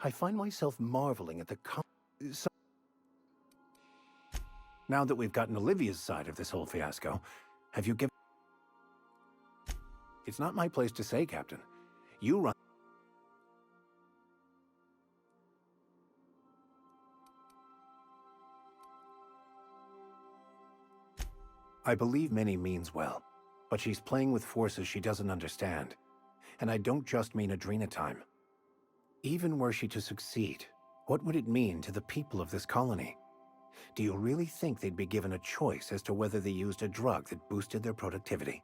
I find myself marveling at the Now that we've gotten Olivia's side of this whole fiasco, have you given... It's not my place to say, Captain. You run... I believe Minnie means well, but she's playing with forces she doesn't understand. And I don't just mean Adrena time. Even were she to succeed, what would it mean to the people of this colony? Do you really think they'd be given a choice as to whether they used a drug that boosted their productivity?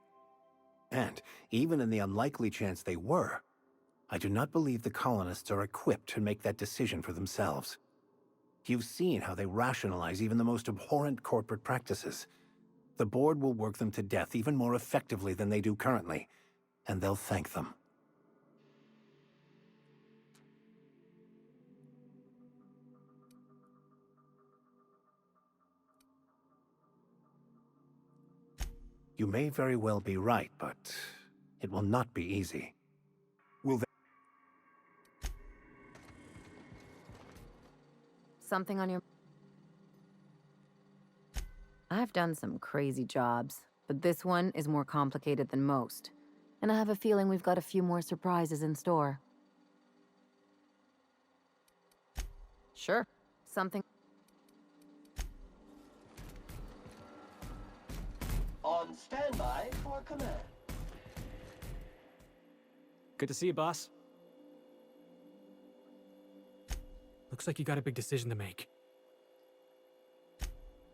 And, even in the unlikely chance they were, I do not believe the colonists are equipped to make that decision for themselves. You've seen how they rationalize even the most abhorrent corporate practices. The board will work them to death even more effectively than they do currently, and they'll thank them. You may very well be right, but it will not be easy. Will they... Something on your... I've done some crazy jobs, but this one is more complicated than most. And I have a feeling we've got a few more surprises in store. Sure. Something... On standby for command. Good to see you, boss. Looks like you got a big decision to make.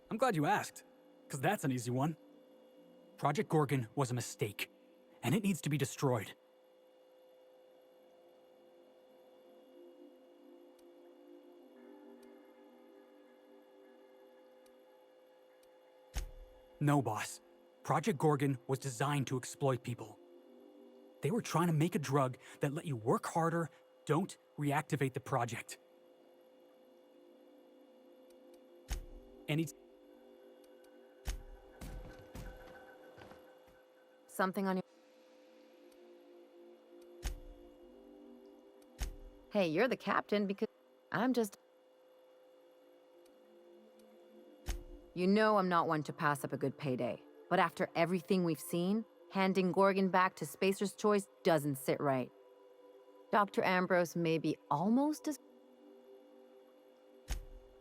I'm glad you asked, because that's an easy one. Project Gorgon was a mistake, and it needs to be destroyed. No, boss. Project Gorgon was designed to exploit people. They were trying to make a drug that let you work harder, don't reactivate the project. Something on your... Hey, you're the captain because I'm just... You know I'm not one to pass up a good payday. But after everything we've seen, handing Gorgon back to Spacer's Choice doesn't sit right. Dr. Ambrose may be almost as...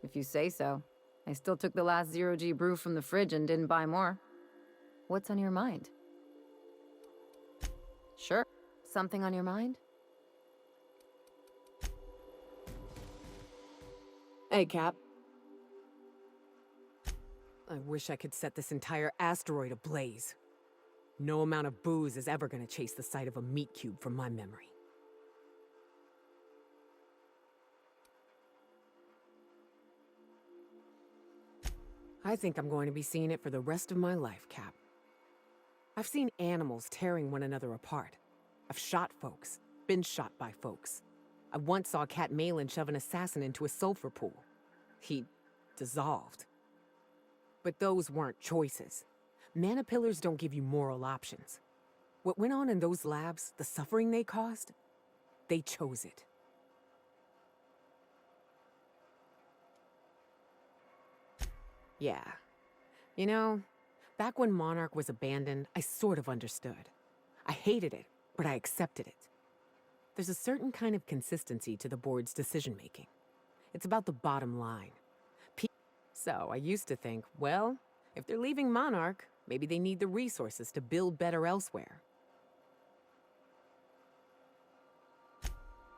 If you say so. I still took the last zero-G brew from the fridge and didn't buy more. What's on your mind? Sure. Something on your mind? Hey, Cap. I wish I could set this entire asteroid ablaze. No amount of booze is ever gonna chase the sight of a meat cube from my memory. I think I'm going to be seeing it for the rest of my life, Cap. I've seen animals tearing one another apart. I've shot folks, been shot by folks. I once saw Cat Malin shove an assassin into a sulfur pool. He dissolved. But those weren't choices. Mana pillars don't give you moral options. What went on in those labs, the suffering they caused, they chose it. Yeah. You know, back when Monarch was abandoned, I sort of understood. I hated it, but I accepted it. There's a certain kind of consistency to the board's decision-making. It's about the bottom line. So I used to think, well, if they're leaving Monarch, maybe they need the resources to build better elsewhere.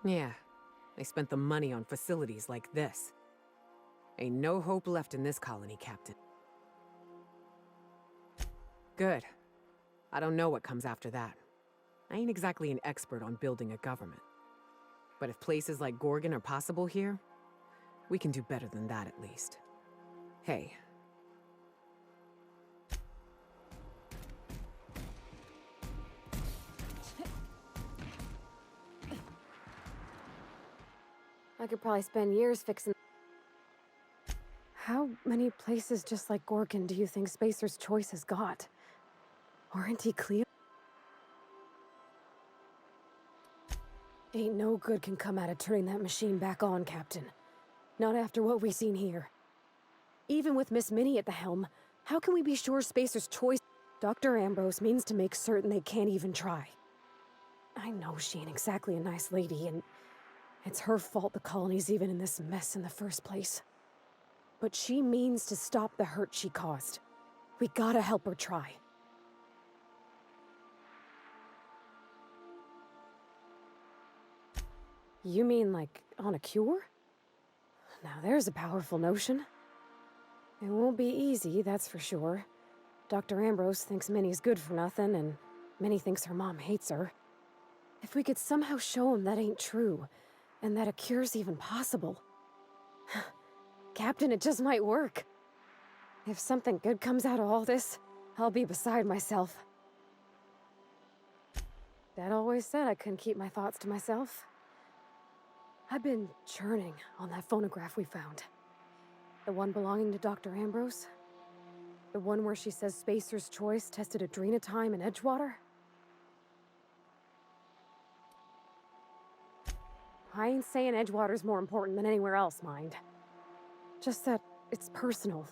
Yeah, they spent the money on facilities like this. Ain't no hope left in this colony, Captain. Good. I don't know what comes after that. I ain't exactly an expert on building a government. But if places like Gorgon are possible here, we can do better than that at least. Hey. I could probably spend years fixing... How many places just like Gorgon do you think Spacer's Choice has got? Aren't he clear? Ain't no good can come out of turning that machine back on, Captain. Not after what we seen here. Even with Miss Minnie at the helm, how can we be sure Spacer's choice? Dr. Ambrose means to make certain they can't even try. I know she ain't exactly a nice lady, and it's her fault the colony's even in this mess in the first place. But she means to stop the hurt she caused. We gotta help her try. You mean like on a cure? Now there's a powerful notion. It won't be easy, that's for sure. Dr. Ambrose thinks Minnie's good for nothing, and Minnie thinks her mom hates her. If we could somehow show him that ain't true, and that a cure's even possible. Captain, it just might work. If something good comes out of all this, I'll be beside myself. Dad always said I couldn't keep my thoughts to myself. I've been churning on that phonograph we found. The one belonging to Dr. Ambrose. The one where she says Spacer's Choice tested adrenatime in Edgewater. I ain't saying Edgewater's more important than anywhere else, mind. Just that it's personal.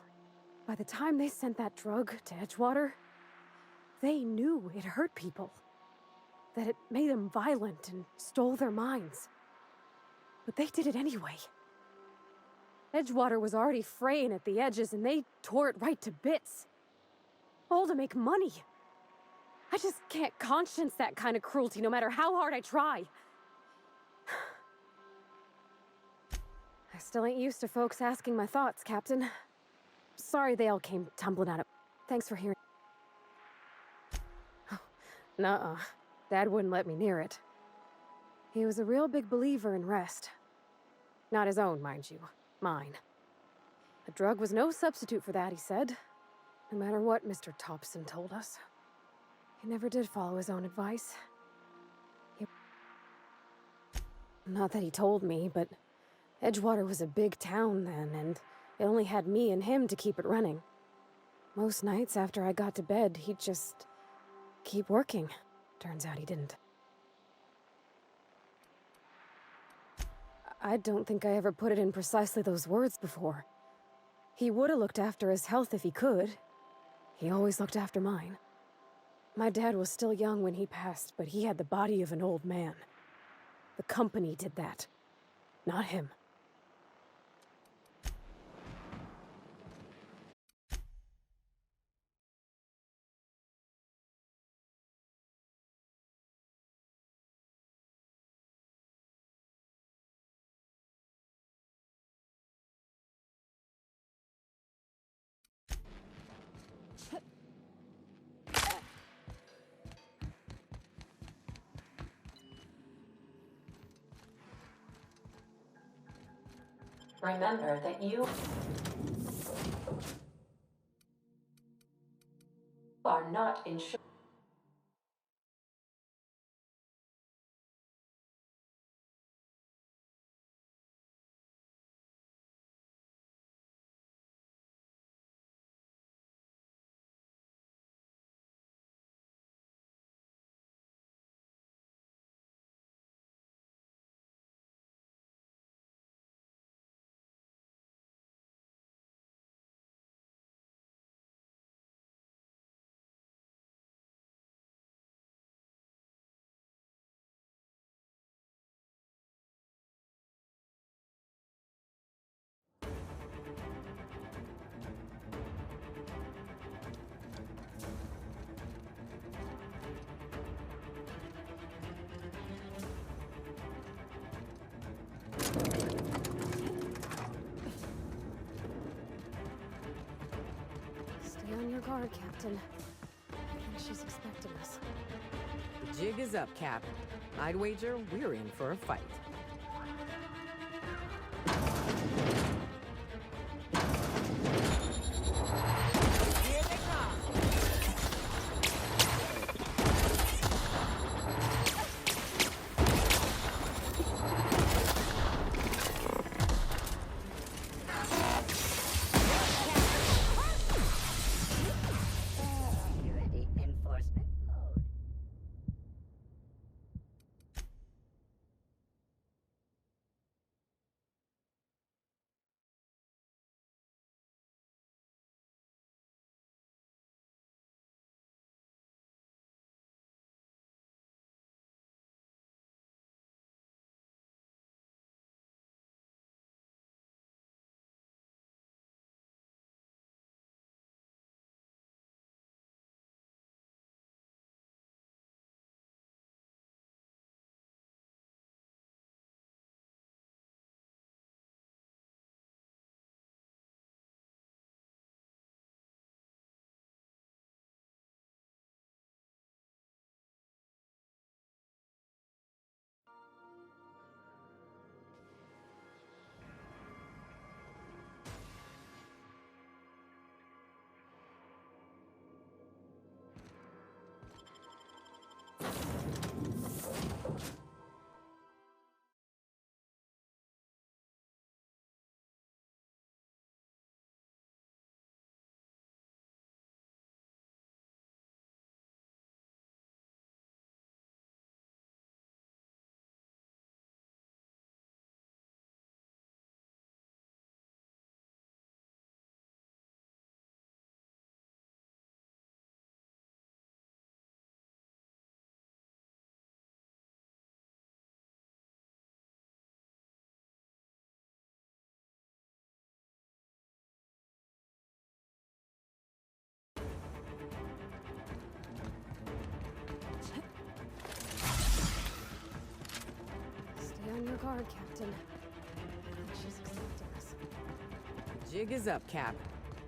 By the time they sent that drug to Edgewater, they knew it hurt people. That it made them violent and stole their minds. But they did it anyway. Edgewater was already fraying at the edges, and they tore it right to bits. All to make money. I just can't conscience that kind of cruelty, no matter how hard I try. I still ain't used to folks asking my thoughts, Captain. Sorry they all came tumbling out of... Thanks for hearing... Oh, nuh-uh. Dad wouldn't let me near it. He was a real big believer in rest. Not his own, mind you. Mine. A drug was no substitute for that, he said. No matter what Mr. Thompson told us. He never did follow his own advice. Not that he told me, but Edgewater was a big town then, and it only had me and him to keep it running. Most nights after I got to bed, he'd just keep working. Turns out he didn't. I don't think I ever put it in precisely those words before. He would have looked after his health if he could. He always looked after mine. My dad was still young when he passed, but he had the body of an old man. The company did that, not him. Remember that you are not insured. Stay on your guard, Captain. I think she's expecting us. The jig is up, Cap. I'd wager we're in for a fight. Here they come! Security enforcement mode. card, Captain. I think she's accepting us. Jig is up, Cap.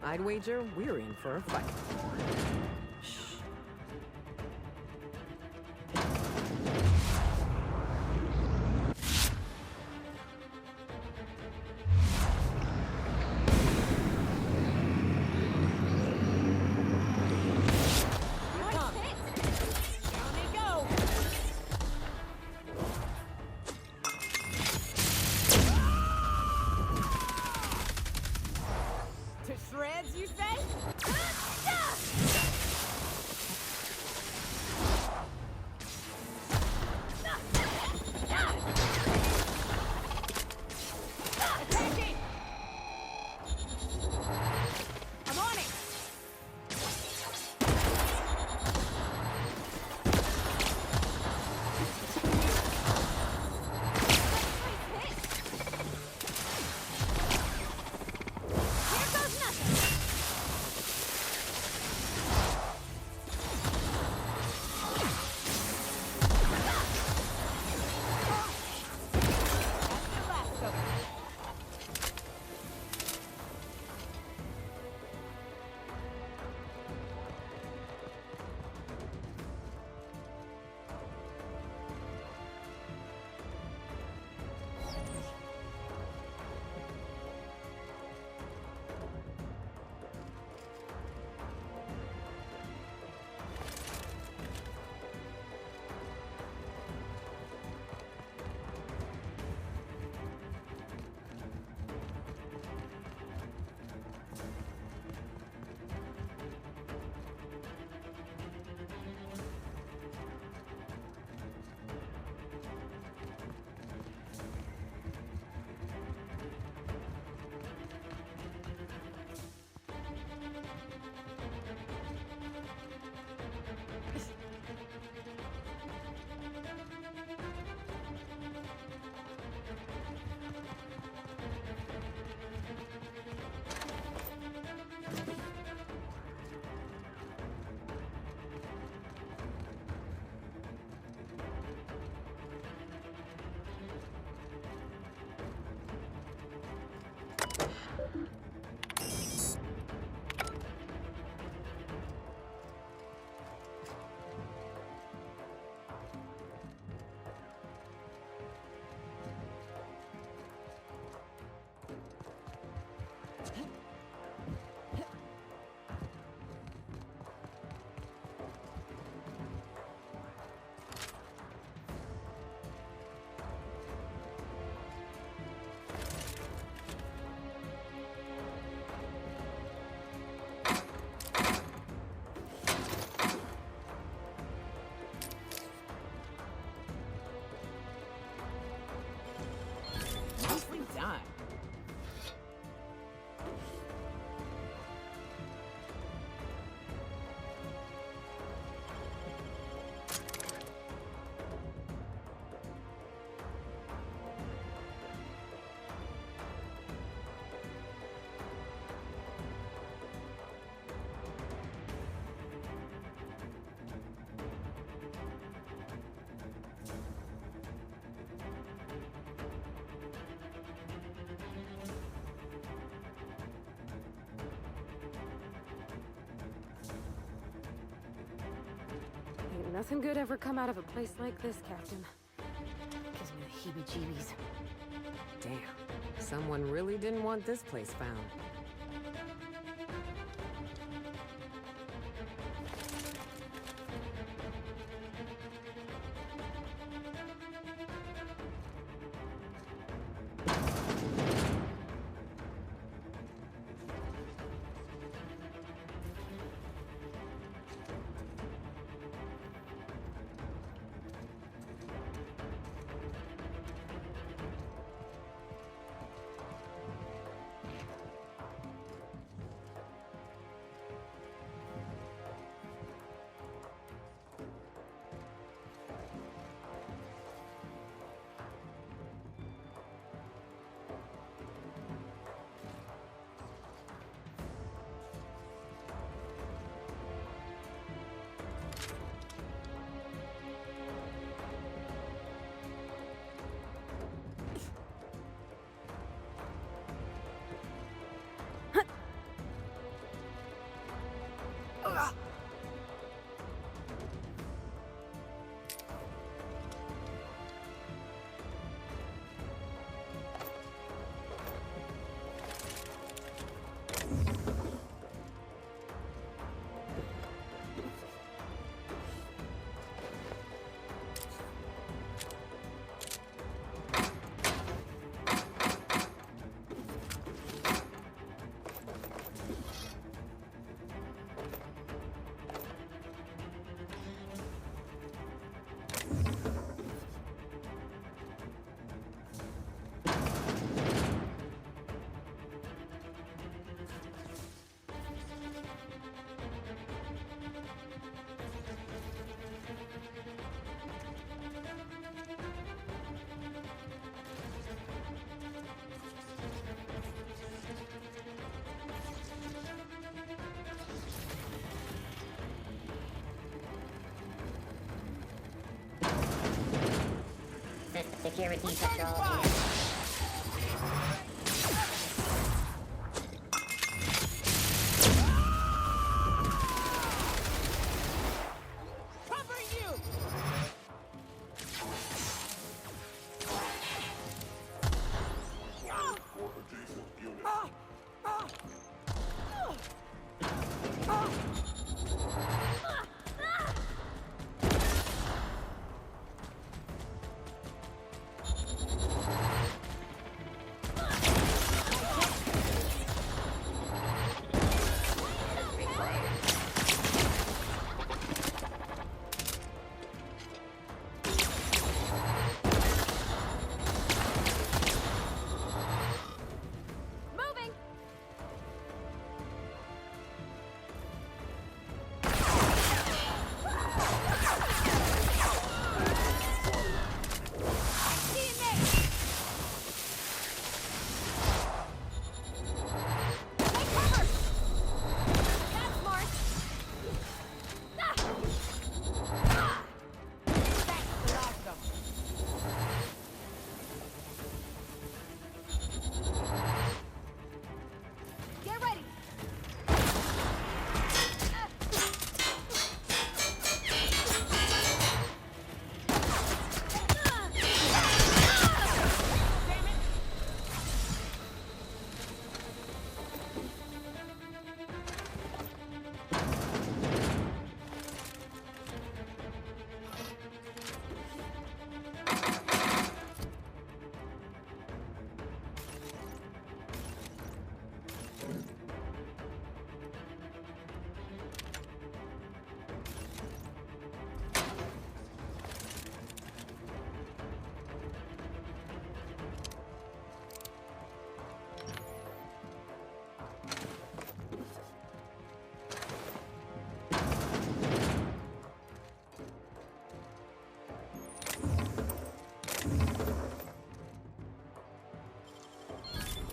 I'd wager we're in for a fight. Shh. To shreds, you say? Attacking! I'm on it! Nicely done. Ain't nothing good ever come out of a place like this, Captain. Gives me the heebie-jeebies. Damn. Someone really didn't want this place found. breaking technology.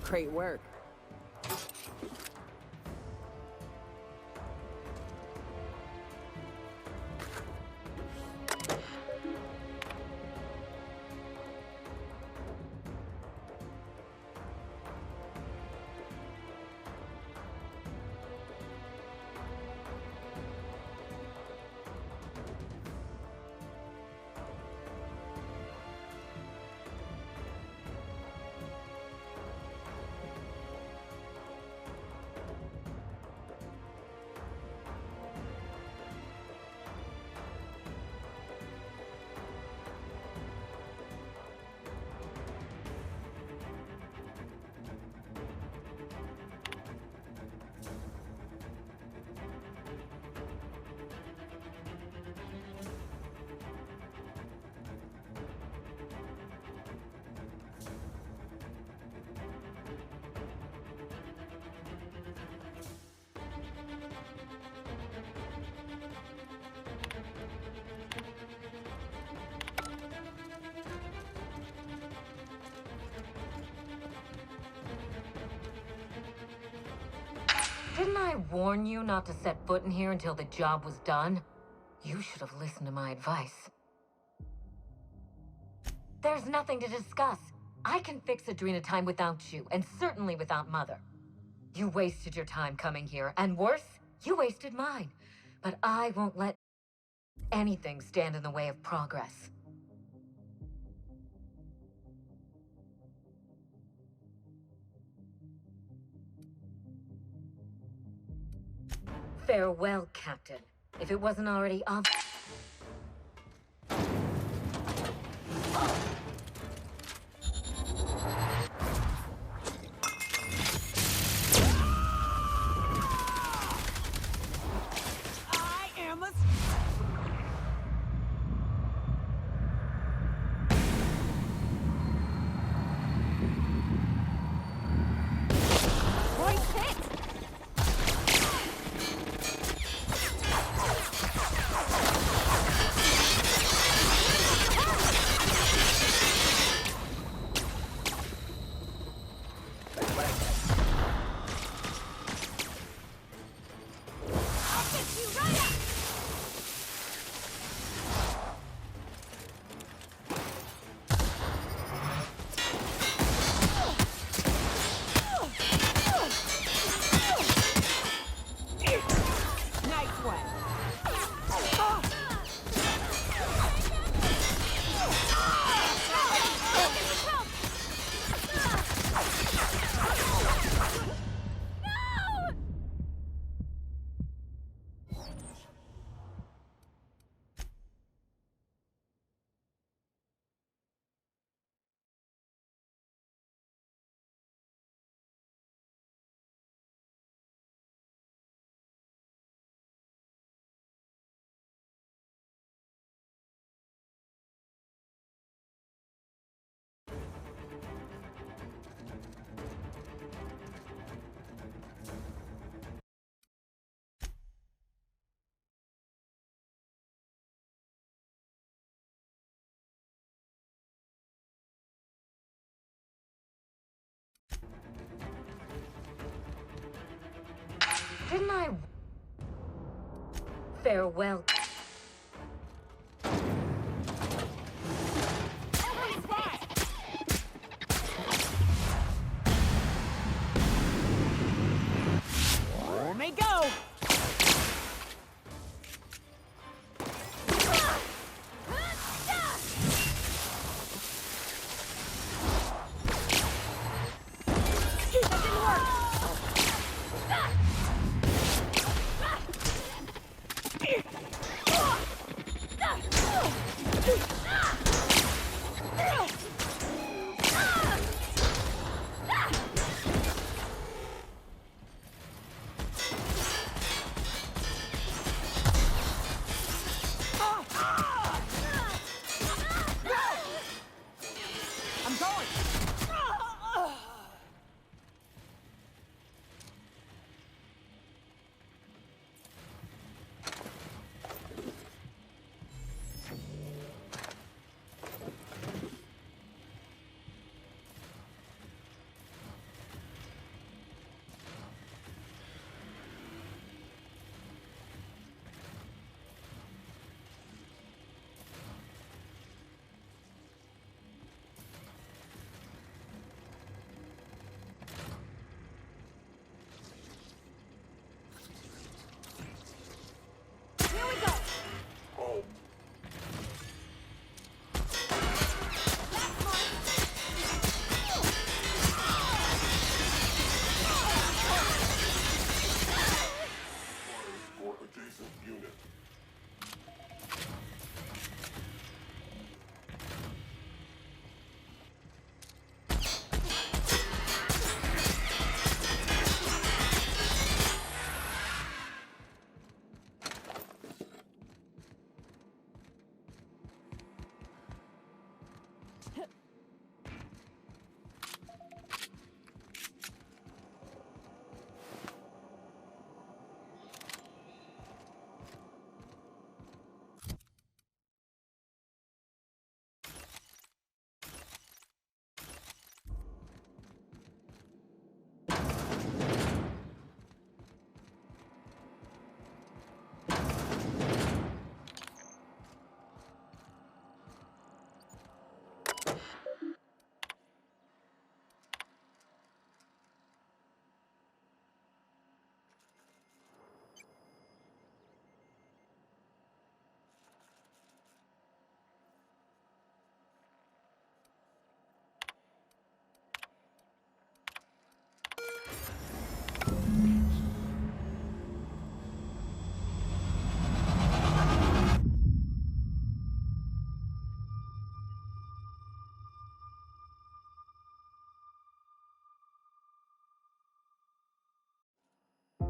Great work. Didn't I warn you not to set foot in here until the job was done? You should have listened to my advice. There's nothing to discuss. I can fix Adrena time without you, and certainly without Mother. You wasted your time coming here, and worse, you wasted mine. But I won't let anything stand in the way of progress. Farewell, Captain. If it wasn't already obvious. Shouldn't I... Farewell. Here may go! I'm going!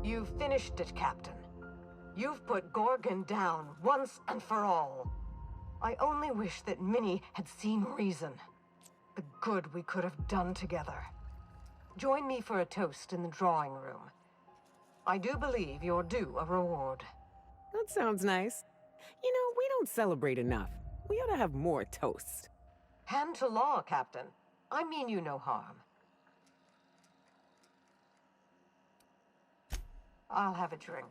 You've finished it, Captain. You've put Gorgon down once and for all. I only wish that Minnie had seen reason. The good we could have done together. Join me for a toast in the drawing room. I do believe you're due a reward. That sounds nice. You know, we don't celebrate enough. We ought to have more toast. Hand to law, Captain. I mean you no harm. I'll have a drink.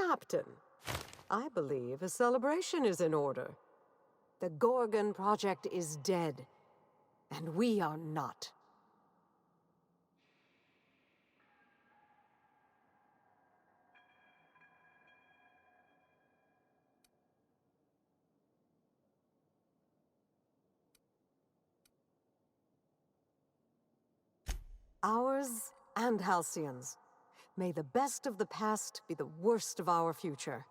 Captain, I believe a celebration is in order. The Gorgon project is dead, and we are not. Ours and Halcyon's. May the best of the past be the worst of our future.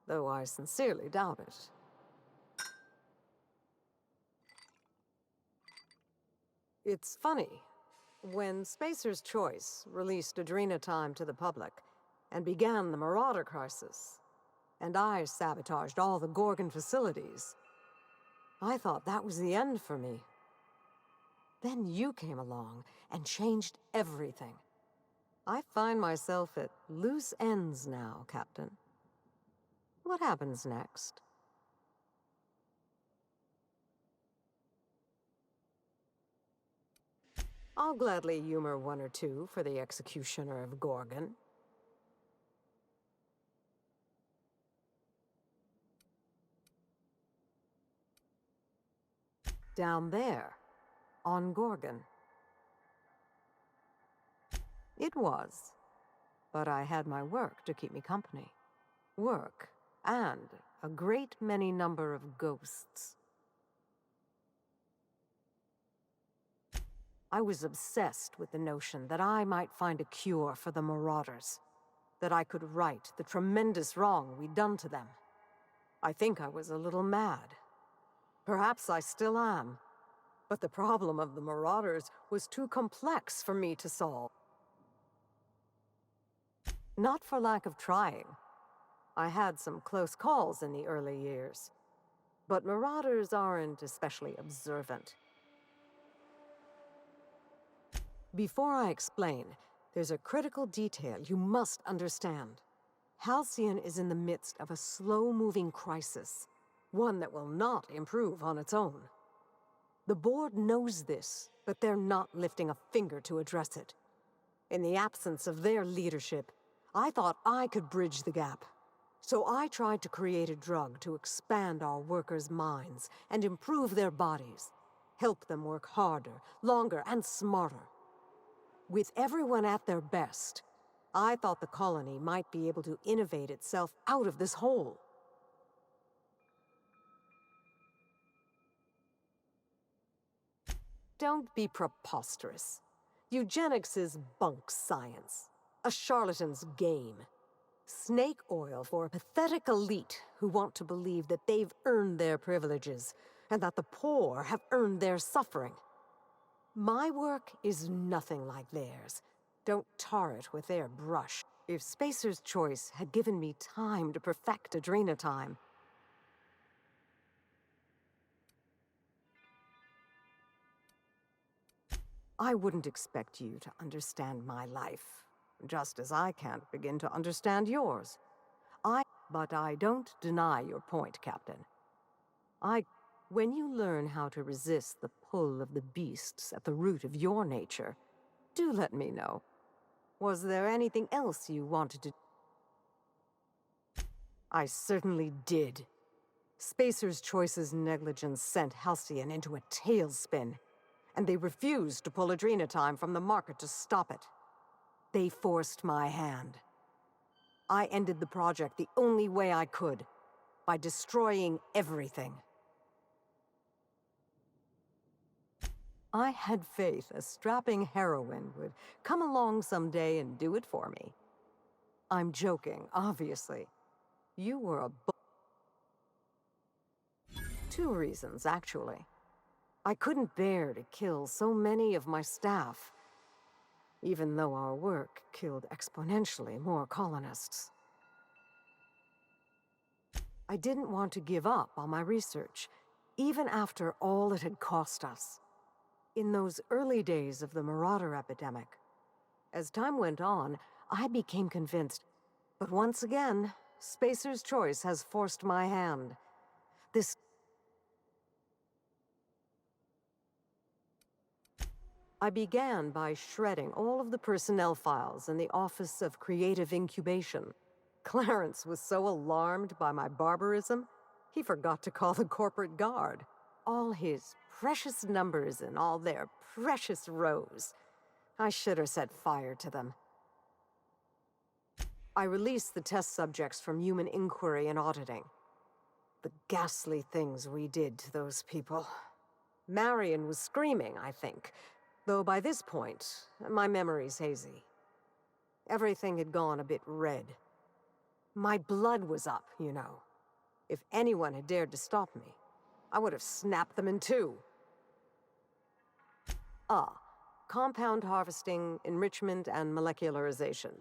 Though I sincerely doubt it. It's funny. When Spacer's Choice released Adrena Time to the public and began the Marauder crisis, and I sabotaged all the Gorgon facilities, I thought that was the end for me. Then you came along and changed everything. I find myself at loose ends now, Captain. What happens next? I'll gladly humor one or two for the executioner of Gorgon. Down there, on Gorgon. It was, but I had my work to keep me company. Work, and a great many number of ghosts. I was obsessed with the notion that I might find a cure for the Marauders, that I could right the tremendous wrong we'd done to them. I think I was a little mad. Perhaps I still am. But the problem of the Marauders was too complex for me to solve. Not for lack of trying. I had some close calls in the early years. But Marauders aren't especially observant. Before I explain, there's a critical detail you must understand. Halcyon is in the midst of a slow-moving crisis, one that will not improve on its own. The board knows this, but they're not lifting a finger to address it. In the absence of their leadership, I thought I could bridge the gap. So I tried to create a drug to expand our workers' minds and improve their bodies, help them work harder, longer, and smarter. With everyone at their best, I thought the colony might be able to innovate itself out of this hole. Don't be preposterous. Eugenics is bunk science, a charlatan's game. Snake oil for a pathetic elite who want to believe that they've earned their privileges and that the poor have earned their suffering. My work is nothing like theirs. Don't tar it with their brush. If Spacer's Choice had given me time to perfect Adrena Time, I wouldn't expect you to understand my life, just as I can't begin to understand yours. But I don't deny your point, Captain. When you learn how to resist the pull of the beasts at the root of your nature, do let me know. Was there anything else you wanted to... I certainly did. Spacer's Choice's negligence sent Halcyon into a tailspin, and they refused to pull Adrena Time from the market to stop it. They forced my hand. I ended the project the only way I could, by destroying everything. I had faith a strapping heroine would come along someday and do it for me. I'm joking, obviously. You were a Two reasons, actually. I couldn't bear to kill so many of my staff, even though our work killed exponentially more colonists. I didn't want to give up on my research, even after all it had cost us. In those early days of the Marauder epidemic, as time went on, I became convinced. But once again, Spacer's Choice has forced my hand. I began by shredding all of the personnel files in the Office of Creative Incubation, Clarence was so alarmed by my barbarism, he forgot to call the corporate guard. All his precious numbers and all their precious rows. I should have set fire to them. I released the test subjects from human inquiry and auditing. The ghastly things we did to those people. Marion was screaming, I think, though by this point, my memory's hazy. Everything had gone a bit red. My blood was up, you know. If anyone had dared to stop me, I would have snapped them in two. Compound harvesting, enrichment, and molecularization.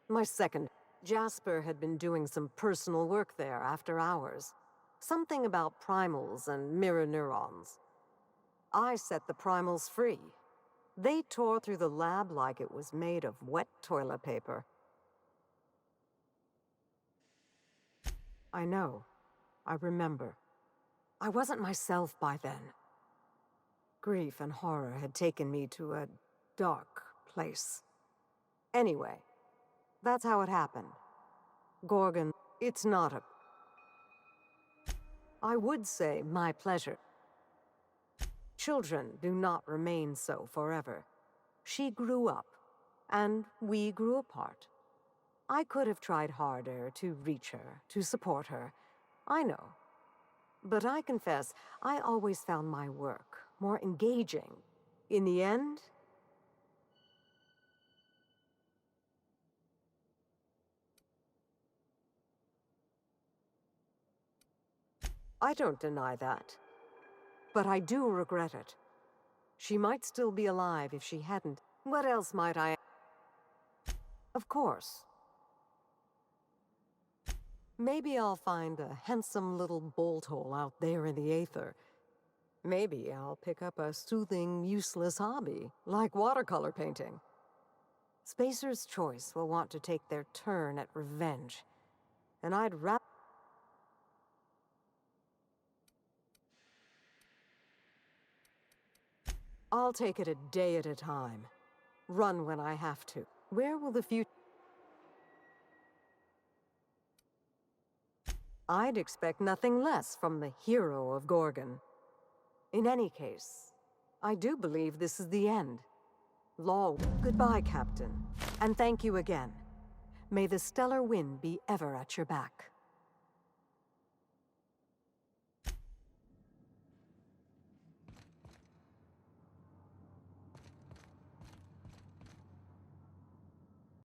My second. Jasper had been doing some personal work there after hours. Something about primals and mirror neurons. I set the primals free. They tore through the lab like it was made of wet toilet paper. I know. I remember. I wasn't myself by then. Grief and horror had taken me to a dark place. Anyway, that's how it happened. Gorgon, it's not a... I would say my pleasure. Children do not remain so forever. She grew up, and we grew apart. I could have tried harder to reach her, to support her. I know. But I confess, I always found my work more engaging. In the end, I don't deny that. But I do regret it. She might still be alive if she hadn't. What else might I... Of course. Maybe I'll find a handsome little bolt hole out there in the aether. Maybe I'll pick up a soothing, useless hobby, like watercolor painting. Spacer's Choice will want to take their turn at revenge. And I'd rather... I'll take it a day at a time. Run when I have to. Where will the future... I'd expect nothing less from the hero of Gorgon. In any case, I do believe this is the end. Law, goodbye, Captain. And thank you again. May the stellar wind be ever at your back.